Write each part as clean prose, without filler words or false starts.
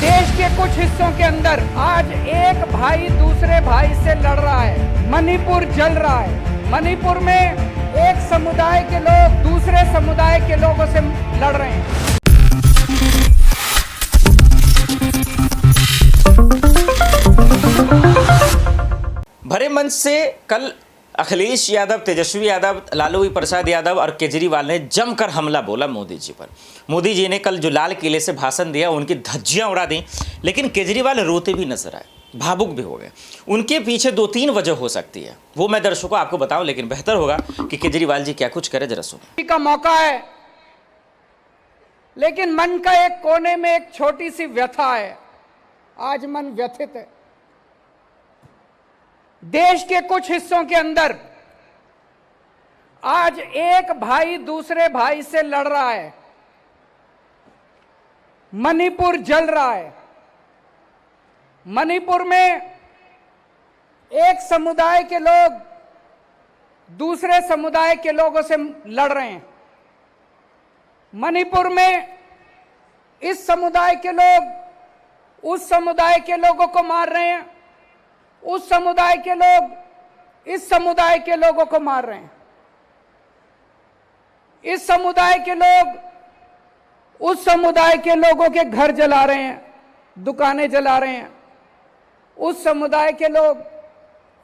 देश के कुछ हिस्सों के अंदर आज एक भाई दूसरे भाई से लड़ रहा है। मणिपुर जल रहा है। मणिपुर में एक समुदाय के लोग दूसरे समुदाय के लोगों से लड़ रहे हैं। भरे मंच से कल अखिलेश यादव, तेजस्वी यादव, लालू प्रसाद यादव और केजरीवाल ने जमकर हमला बोला मोदी जी पर। मोदी जी ने कल जो लाल किले से भाषण दिया उनकी धज्जियां उड़ा दी, लेकिन केजरीवाल रोते भी नजर आए, भावुक भी हो गए। उनके पीछे 2-3 वजह हो सकती है, वो मैं दर्शकों आपको बताऊं, लेकिन बेहतर होगा कि केजरीवाल जी क्या कुछ करे, जरा सुनो। का मौका है, लेकिन मन का एक कोने में एक छोटी सी व्यथा है। आज मन व्यथित है। देश के कुछ हिस्सों के अंदर आज एक भाई दूसरे भाई से लड़ रहा है। मणिपुर जल रहा है। मणिपुर में एक समुदाय के लोग दूसरे समुदाय के लोगों से लड़ रहे हैं। मणिपुर में इस समुदाय के लोग उस समुदाय के लोगों को मार रहे हैं, उस समुदाय के लोग इस समुदाय के लोगों को मार रहे हैं। इस समुदाय के लोग उस समुदाय के लोगों के घर जला रहे हैं, दुकानें जला रहे हैं। उस समुदाय के लोग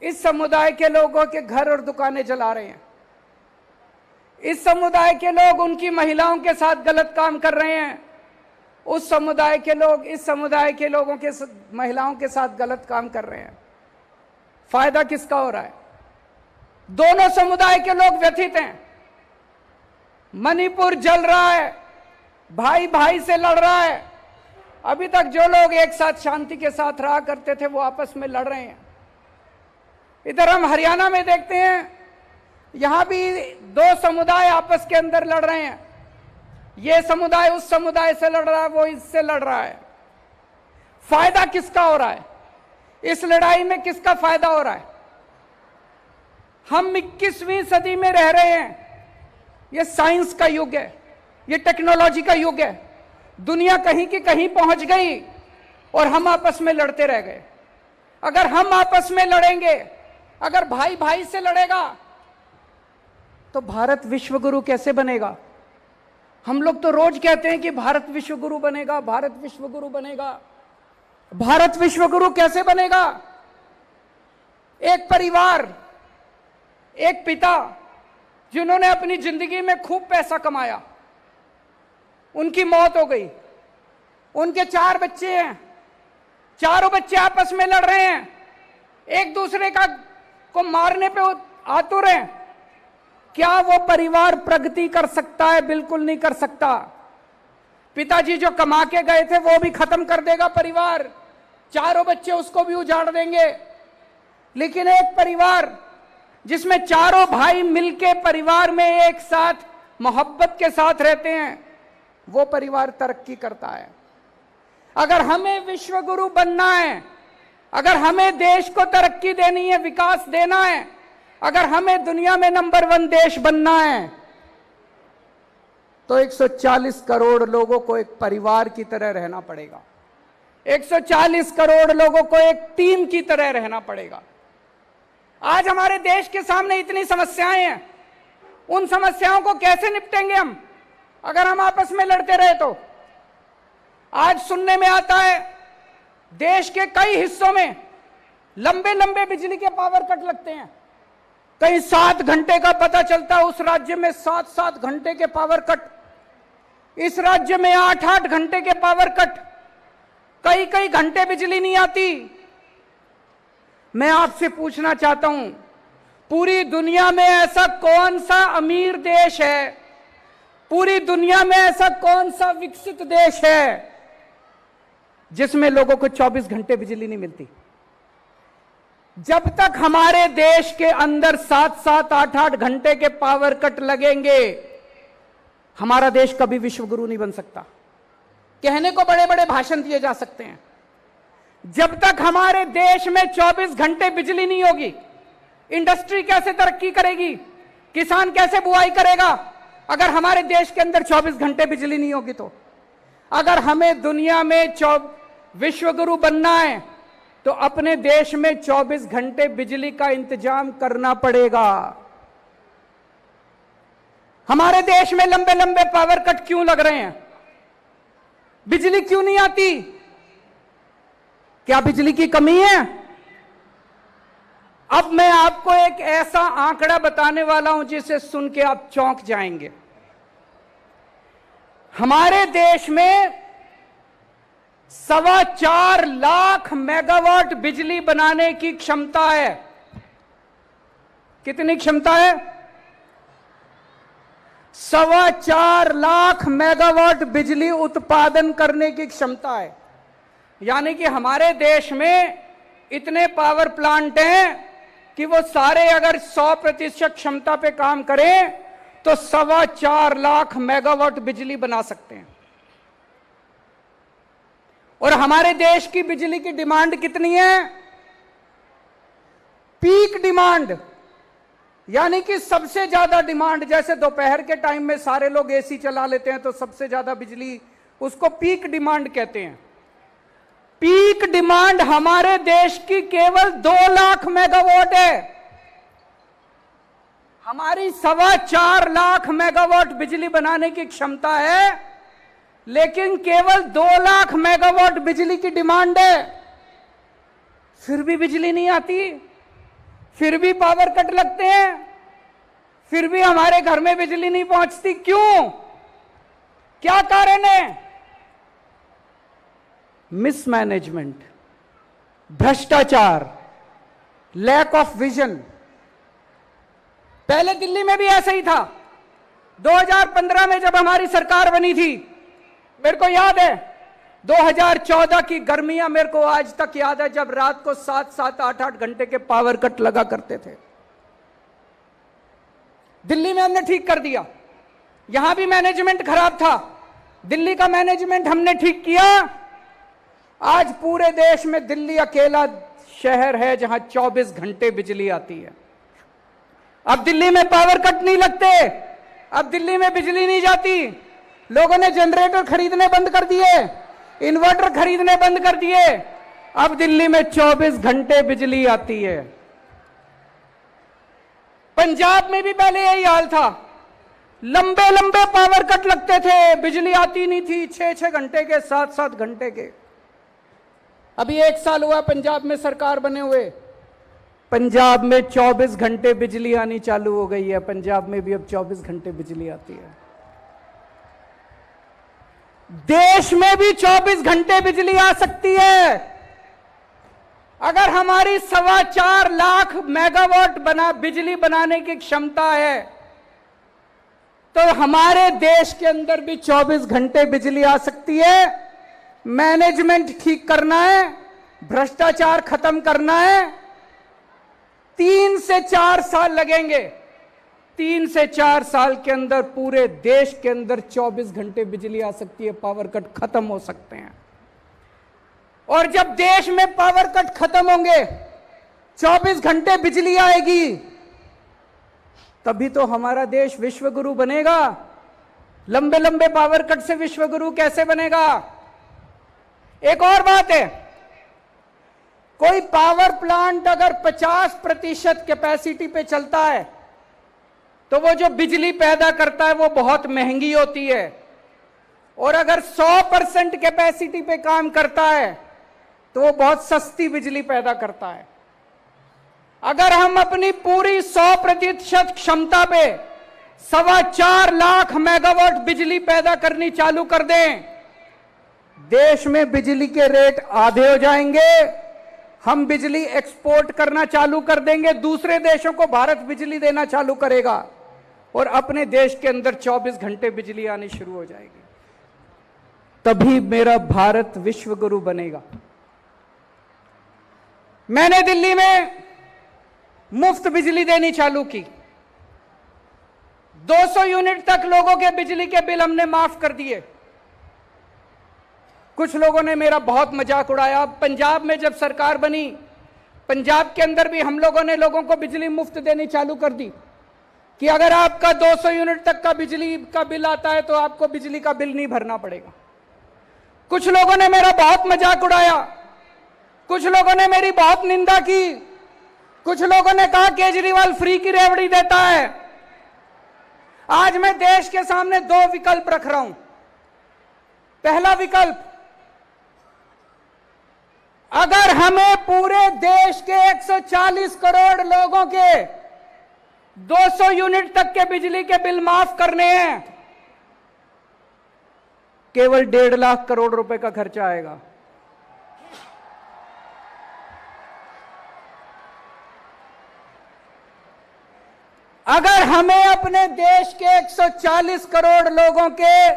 इस समुदाय के लोगों के घर और दुकानें जला रहे हैं। इस समुदाय के लोग उनकी महिलाओं के साथ गलत काम कर रहे हैं। उस समुदाय के लोग इस समुदाय के लोगों के महिलाओं के साथ गलत काम कर रहे हैं। फायदा किसका हो रहा है? दोनों समुदाय के लोग व्यथित हैं। मणिपुर जल रहा है, भाई भाई से लड़ रहा है। अभी तक जो लोग एक साथ शांति के साथ रहा करते थे वो आपस में लड़ रहे हैं। इधर हम हरियाणा में देखते हैं, यहां भी 2 समुदाय आपस के अंदर लड़ रहे हैं। ये समुदाय उस समुदाय से लड़ रहा है, वो इससे लड़ रहा है। फायदा किसका हो रहा है? इस लड़ाई में किसका फायदा हो रहा है? हम 21वीं सदी में रह रहे हैं। ये साइंस का युग है, ये टेक्नोलॉजी का युग है। दुनिया कहीं की कहीं पहुंच गई और हम आपस में लड़ते रह गए। अगर हम आपस में लड़ेंगे, अगर भाई भाई से लड़ेगा, तो भारत विश्व गुरु कैसे बनेगा? हम लोग तो रोज कहते हैं कि भारत विश्व गुरु बनेगा, भारत विश्व गुरु बनेगा। भारत विश्व गुरु कैसे बनेगा? एक परिवार, एक पिता जिन्होंने अपनी जिंदगी में खूब पैसा कमाया, उनकी मौत हो गई। उनके 4 बच्चे हैं, चारों बच्चे आपस में लड़ रहे हैं, एक दूसरे को मारने पे आतुर हैं। क्या वो परिवार प्रगति कर सकता है? बिल्कुल नहीं कर सकता। पिताजी जो कमा के गए थे वो भी खत्म कर देगा परिवार, चारों बच्चे उसको भी उजाड़ देंगे। लेकिन एक परिवार जिसमें चारों भाई मिलके परिवार में एक साथ मोहब्बत के साथ रहते हैं, वो परिवार तरक्की करता है। अगर हमें विश्व गुरु बनना है, अगर हमें देश को तरक्की देनी है, विकास देना है, अगर हमें दुनिया में नंबर 1 देश बनना है, तो 140 करोड़ लोगों को एक परिवार की तरह रहना पड़ेगा। 140 करोड़ लोगों को एक टीम की तरह रहना पड़ेगा। आज हमारे देश के सामने इतनी समस्याएं हैं, उन समस्याओं को कैसे निपटेंगे हम अगर हम आपस में लड़ते रहे तो? आज सुनने में आता है देश के कई हिस्सों में लंबे लंबे बिजली के पावर कट लगते हैं। कहीं 7 घंटे का पता चलता है, उस राज्य में 7-7 घंटे के पावर कट, इस राज्य में 8-8 घंटे के पावर कट, कई कई घंटे बिजली नहीं आती। मैं आपसे पूछना चाहता हूं, पूरी दुनिया में ऐसा कौन सा अमीर देश है, पूरी दुनिया में ऐसा कौन सा विकसित देश है जिसमें लोगों को 24 घंटे बिजली नहीं मिलती? जब तक हमारे देश के अंदर 7-7, 8-8 घंटे के पावर कट लगेंगे, हमारा देश कभी विश्व गुरु नहीं बन सकता। कहने को बड़े बड़े भाषण दिए जा सकते हैं, जब तक हमारे देश में 24 घंटे बिजली नहीं होगी, इंडस्ट्री कैसे तरक्की करेगी? किसान कैसे बुआई करेगा अगर हमारे देश के अंदर 24 घंटे बिजली नहीं होगी? तो अगर हमें दुनिया में विश्वगुरु बनना है तो अपने देश में 24 घंटे बिजली का इंतजाम करना पड़ेगा। हमारे देश में लंबे लंबे पावर कट क्यों लग रहे हैं? बिजली क्यों नहीं आती? क्या बिजली की कमी है? अब मैं आपको एक ऐसा आंकड़ा बताने वाला हूं जिसे सुन के आप चौंक जाएंगे। हमारे देश में 4.25 लाख मेगावाट बिजली बनाने की क्षमता है। कितनी क्षमता है? 4.25 लाख मेगावाट बिजली उत्पादन करने की क्षमता है। यानी कि हमारे देश में इतने पावर प्लांट हैं कि वो सारे अगर 100% क्षमता पे काम करें तो 4.25 लाख मेगावाट बिजली बना सकते हैं। और हमारे देश की बिजली की डिमांड कितनी है? पीक डिमांड, यानी कि सबसे ज्यादा डिमांड। जैसे दोपहर के टाइम में सारे लोग एसी चला लेते हैं तो सबसे ज्यादा बिजली, उसको पीक डिमांड कहते हैं। पीक डिमांड हमारे देश की केवल 2 लाख मेगावाट है। हमारी 4.25 लाख मेगावाट बिजली बनाने की क्षमता है, लेकिन केवल 2 लाख मेगावाट बिजली की डिमांड है। फिर भी बिजली नहीं आती, फिर भी पावर कट लगते हैं, फिर भी हमारे घर में बिजली नहीं पहुंचती। क्यों? क्या कारण है? मिसमैनेजमेंट, भ्रष्टाचार, लैक ऑफ विजन। पहले दिल्ली में भी ऐसा ही था। 2015 में जब हमारी सरकार बनी थी, मेरे को याद है 2014 की गर्मियां मेरे को आज तक याद है, जब रात को 7-7, 8-8 घंटे के पावर कट लगा करते थे। दिल्ली में हमने ठीक कर दिया। यहां भी मैनेजमेंट खराब था, दिल्ली का मैनेजमेंट हमने ठीक किया। आज पूरे देश में दिल्ली अकेला शहर है जहां 24 घंटे बिजली आती है। अब दिल्ली में पावर कट नहीं लगते, अब दिल्ली में बिजली नहीं जाती। लोगों ने जनरेटर खरीदने बंद कर दिए, इन्वर्टर खरीदने बंद कर दिए। अब दिल्ली में 24 घंटे बिजली आती है। पंजाब में भी पहले यही हाल था, लंबे लंबे पावर कट लगते थे, बिजली आती नहीं थी, 6-6 घंटे के, 7-7 घंटे के। अभी 1 साल हुआ पंजाब में सरकार बने हुए, पंजाब में 24 घंटे बिजली आनी चालू हो गई है। पंजाब में भी अब 24 घंटे बिजली आती है। देश में भी 24 घंटे बिजली आ सकती है अगर हमारी 4.25 लाख मेगावाट बिजली बनाने की क्षमता है, तो हमारे देश के अंदर भी 24 घंटे बिजली आ सकती है। मैनेजमेंट ठीक करना है, भ्रष्टाचार खत्म करना है। 3 से 4 साल लगेंगे। 3 से 4 साल के अंदर पूरे देश के अंदर 24 घंटे बिजली आ सकती है, पावर कट खत्म हो सकते हैं। और जब देश में पावर कट खत्म होंगे, 24 घंटे बिजली आएगी, तभी तो हमारा देश विश्वगुरु बनेगा। लंबे लंबे पावर कट से विश्वगुरु कैसे बनेगा? एक और बात है, कोई पावर प्लांट अगर 50% कैपेसिटी पे चलता है तो वो जो बिजली पैदा करता है वो बहुत महंगी होती है। और अगर 100% कैपेसिटी पे काम करता है तो वो बहुत सस्ती बिजली पैदा करता है। अगर हम अपनी पूरी 100% क्षमता पे 4.25 लाख मेगावाट बिजली पैदा करनी चालू कर दें, देश में बिजली के रेट आधे हो जाएंगे। हम बिजली एक्सपोर्ट करना चालू कर देंगे, दूसरे देशों को भारत बिजली देना चालू करेगा और अपने देश के अंदर 24 घंटे बिजली आनी शुरू हो जाएगी। तभी मेरा भारत विश्वगुरु बनेगा। मैंने दिल्ली में मुफ्त बिजली देनी चालू की। 200 यूनिट तक लोगों के बिजली के बिल हमने माफ कर दिए। कुछ लोगों ने मेरा बहुत मजाक उड़ाया। पंजाब में जब सरकार बनी, पंजाब के अंदर भी हम लोगों ने लोगों को बिजली मुफ्त देनी चालू कर दी कि अगर आपका 200 यूनिट तक का बिजली का बिल आता है तो आपको बिजली का बिल नहीं भरना पड़ेगा। कुछ लोगों ने मेरा बहुत मजाक उड़ाया, कुछ लोगों ने मेरी बहुत निंदा की, कुछ लोगों ने कहा केजरीवाल फ्री की रेवड़ी देता है। आज मैं देश के सामने दो विकल्प रख रहा हूं। पहला विकल्प, अगर हमें पूरे देश के 140 करोड़ लोगों के 200 यूनिट तक के बिजली के बिल माफ करने हैं, केवल 1.5 लाख करोड़ रुपए का खर्चा आएगा। अगर हमें अपने देश के 140 करोड़ लोगों के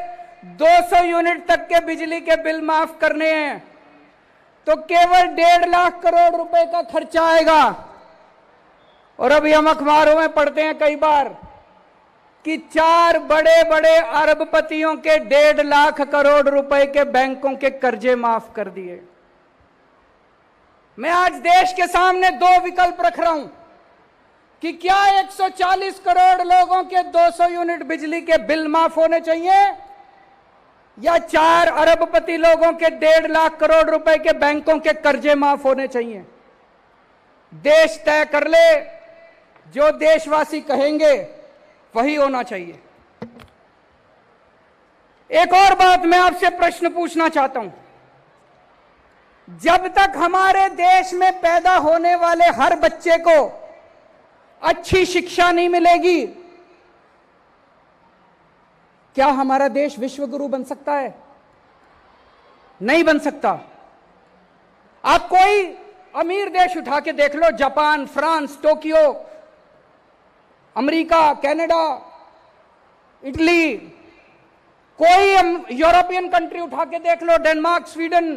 200 यूनिट तक के बिजली के बिल माफ करने हैं तो केवल 1.5 लाख करोड़ रुपए का खर्चा आएगा। और अभी हम अखबारों में पढ़ते हैं कई बार कि 4 बड़े बड़े अरबपतियों के 1.5 लाख करोड़ रुपए के बैंकों के कर्जे माफ कर दिए। मैं आज देश के सामने दो विकल्प रख रहा हूं कि क्या 140 करोड़ लोगों के 200 यूनिट बिजली के बिल माफ होने चाहिए या 4 अरबपति लोगों के 1.5 लाख करोड़ रुपए के बैंकों के कर्जे माफ होने चाहिए। देश तय कर ले, जो देशवासी कहेंगे वही होना चाहिए। एक और बात मैं आपसे प्रश्न पूछना चाहता हूं, जब तक हमारे देश में पैदा होने वाले हर बच्चे को अच्छी शिक्षा नहीं मिलेगी, क्या हमारा देश विश्व गुरु बन सकता है? नहीं बन सकता। आप कोई अमीर देश उठा के देख लो, Japan, France, Tokyo, America, Canada, Italy, कोई यूरोपियन कंट्री उठा के देख लो, डेनमार्क, स्वीडन,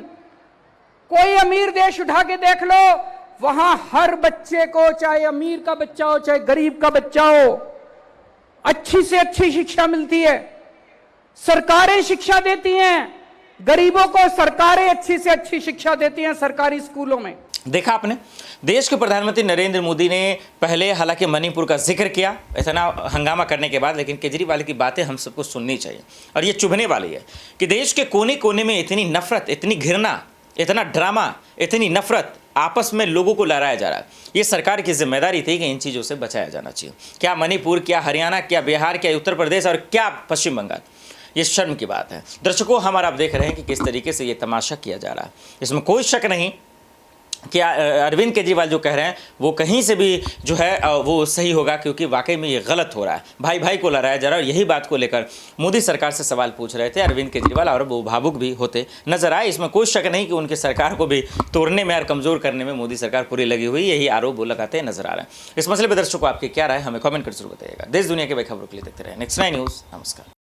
कोई अमीर देश उठा के देख लो, वहां हर बच्चे को, चाहे अमीर का बच्चा हो चाहे गरीब का बच्चा हो, अच्छी से अच्छी शिक्षा मिलती है। सरकारें शिक्षा देती हैं, गरीबों को सरकारें अच्छी से अच्छी शिक्षा देती हैं सरकारी स्कूलों में। देखा आपने, देश के प्रधानमंत्री नरेंद्र मोदी ने पहले हालांकि मणिपुर का जिक्र किया इतना हंगामा करने के बाद, लेकिन केजरीवाल की बातें हम सबको सुननी चाहिए और ये चुभने वाली है कि देश के कोने कोने में इतनी नफरत, इतनी घृणा, इतना ड्रामा, इतनी नफरत आपस में लोगों को लहराया जा रहा है। ये सरकार की जिम्मेदारी थी कि इन चीज़ों से बचाया जाना चाहिए। क्या मणिपुर, क्या हरियाणा, क्या बिहार, क्या उत्तर प्रदेश और क्या पश्चिम बंगाल, ये शर्म की बात है। दर्शकों, हमारा आप देख रहे हैं कि किस तरीके से ये तमाशा किया जा रहा है। इसमें कोई शक नहीं कि अरविंद केजरीवाल जो कह रहे हैं वो कहीं से भी जो है वो सही होगा, क्योंकि वाकई में ये गलत हो रहा है। भाई भाई को लड़ाया जा रहा है और यही बात को लेकर मोदी सरकार से सवाल पूछ रहे थे अरविंद केजरीवाल और वो भावुक भी होते नजर आए। इसमें कोई शक नहीं कि उनकी सरकार को भी तोड़ने में और कमज़ोर करने में मोदी सरकार पूरी लगी हुई, यही आरोप वो लगाते नजर आ रहे हैं। इस मसले पर दर्शकों आपकी क्या राय, हमें कमेंट कर जरूर बताइएगा। देश दुनिया के बड़ी खबरों के लिए देखते रहे नेक्स्ट 9 न्यूज़। नमस्कार।